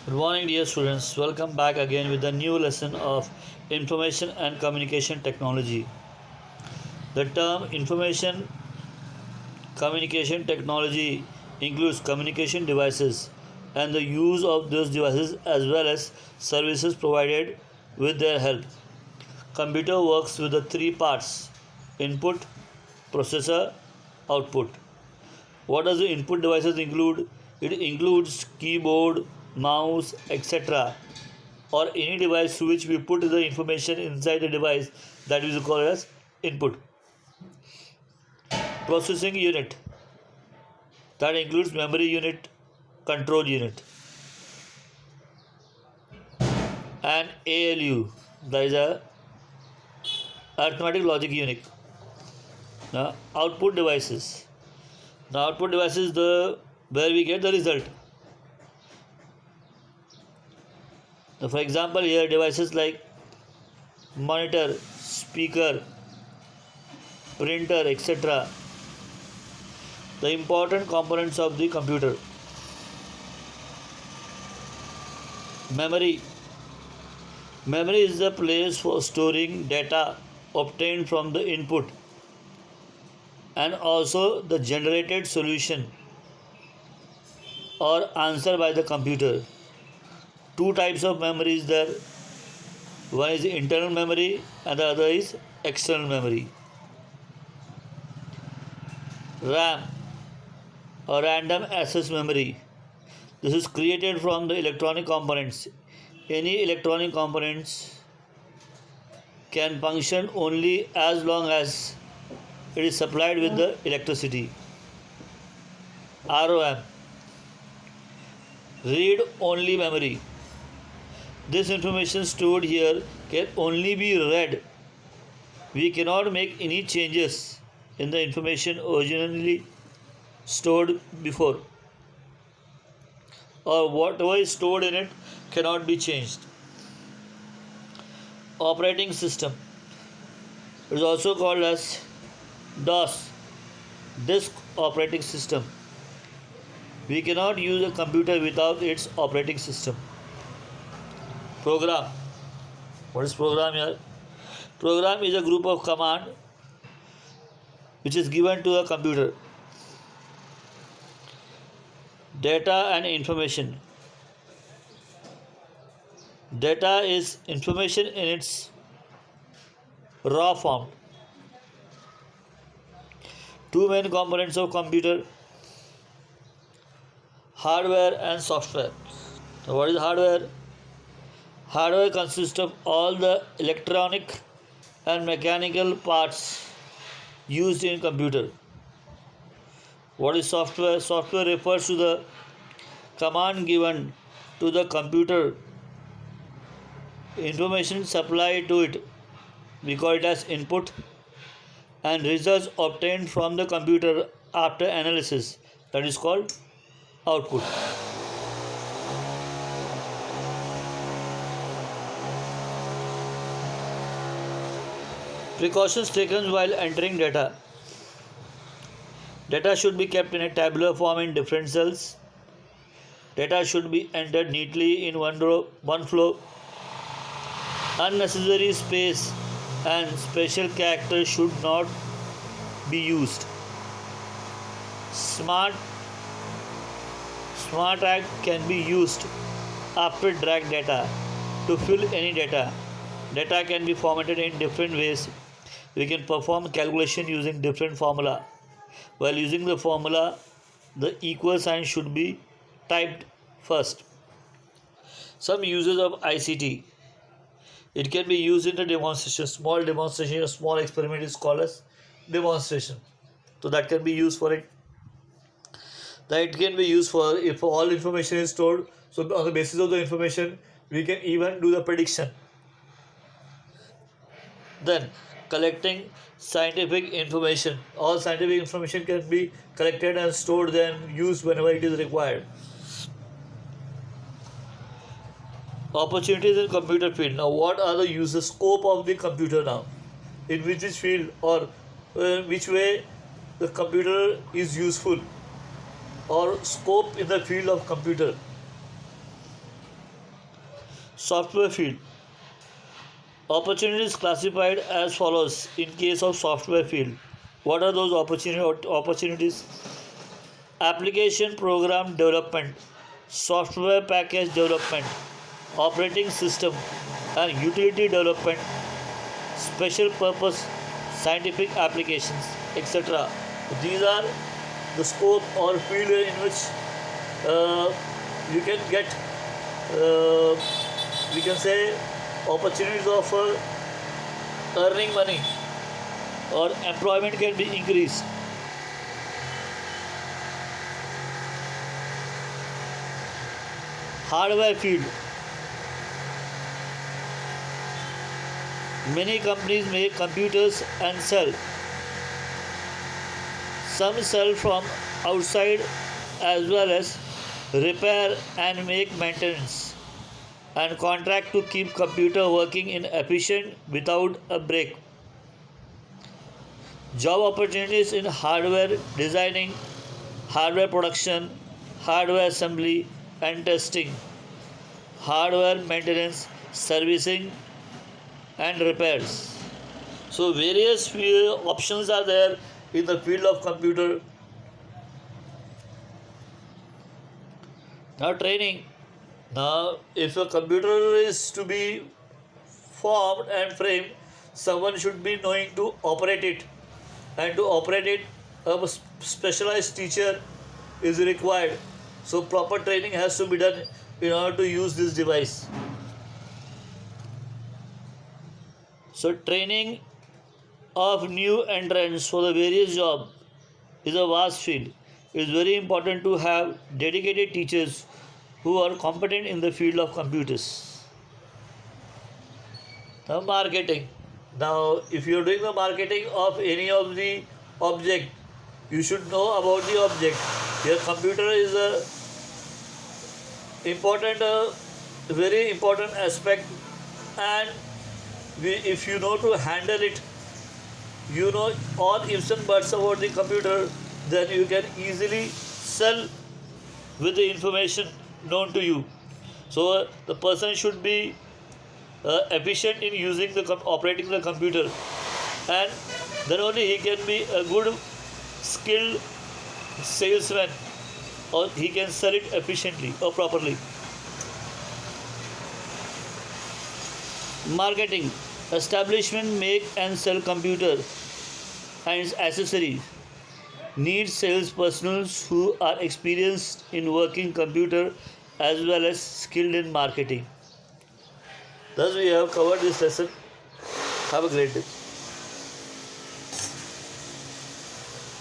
Good morning, dear students. Welcome back again with a new lesson of information and communication technology. The term information communication technology includes communication devices and the use of those devices as well as services provided with their help. Computer works with the three parts: input, processor, output. What does the input devices include? It includes keyboard, mouse, etc., or any device through which we put the information inside the device, that is called as input. Processing unit, that includes memory unit, control unit, and ALU, that is a arithmetic logic unit. Now, output devices. The output device is the where we get the result. Now, for example, here devices like monitor, speaker, printer, etc. The important components of the computer. Memory. Memory is the place for storing data obtained from the input and also the generated solution or answer by the computer. Two types of memory is there. One is internal memory and the other is external memory. RAM or random access memory. This is created from the electronic components. Any electronic components can function only as long as it is supplied with the electricity. ROM, read only memory. This information stored here can only be read. We cannot make any changes in the information originally stored before, or whatever is stored in it cannot be changed. Operating system, it is also called as DOS, disk operating system. We cannot use a computer without its operating system. Program, what is program here? Program is a group of command which is given to a computer. Data and information. Data is information in its raw form. Two main components of computer: hardware and software. So what is hardware? Hardware consists of all the electronic and mechanical parts used in computer. What is software? Software refers to the command given to the computer, information supplied to it, we call it as input, and results obtained from the computer after analysis, that is called output. Precautions taken while entering data. Data should be kept in a tabular form in different cells. Data should be entered neatly in one row, one flow. Unnecessary space and special characters should not be used. Smart tag can be used after drag data to fill any data. Data can be formatted in different ways. We can perform calculation using different formula. While using the formula, the equal sign should be typed first. Some uses of ICT. It can be used in a demonstration. Small demonstration, a small experiment is called as demonstration. So that can be used for it. That can be used for if all information is stored. So on the basis of the information, we can even do the prediction. Then collecting scientific information. All scientific information can be collected and stored, then used whenever it is required. Opportunities in computer field. Now, what are the uses, scope of the computer now? In which field or which way the computer is useful, or scope in the field of computer? Software field. Opportunities classified as follows in case of software field. What are those opportunities? Application program development, software package development, operating system and utility development, special purpose scientific applications, etc. These are the scope or field in which uh, you can get, uh, we can say, opportunities of earning money or employment can be increased. Hardware field. Many companies make computers and sell. Some sell from outside as well as repair and make maintenance and contract to keep computer working in efficient without a break. Job opportunities in hardware designing, hardware production, hardware assembly and testing, hardware maintenance, servicing and repairs. So various options are there in the field of computer. Now training. Now if a computer is to be formed and framed, someone should be knowing to operate it, and to operate it a specialized teacher is required. So proper training has to be done in order to use this device. So training of new entrants for the various jobs is a vast field. It is very important to have dedicated teachers who are competent in the field of computers. Now marketing. Now if you are doing the marketing of any of the object, you should know about the object. Your computer is a important, very important aspect, and if you know to handle it, you know all ifs and buts about the computer, then you can easily sell with the information known to you. So the person should be efficient in using operating the computer, and then only he can be a good skilled salesman, or he can sell it efficiently or properly. Marketing. Establishment make and sell computer and its accessories. Need sales personnels who are experienced in working computer as well as skilled in marketing. Thus we have covered this lesson. Have a great day.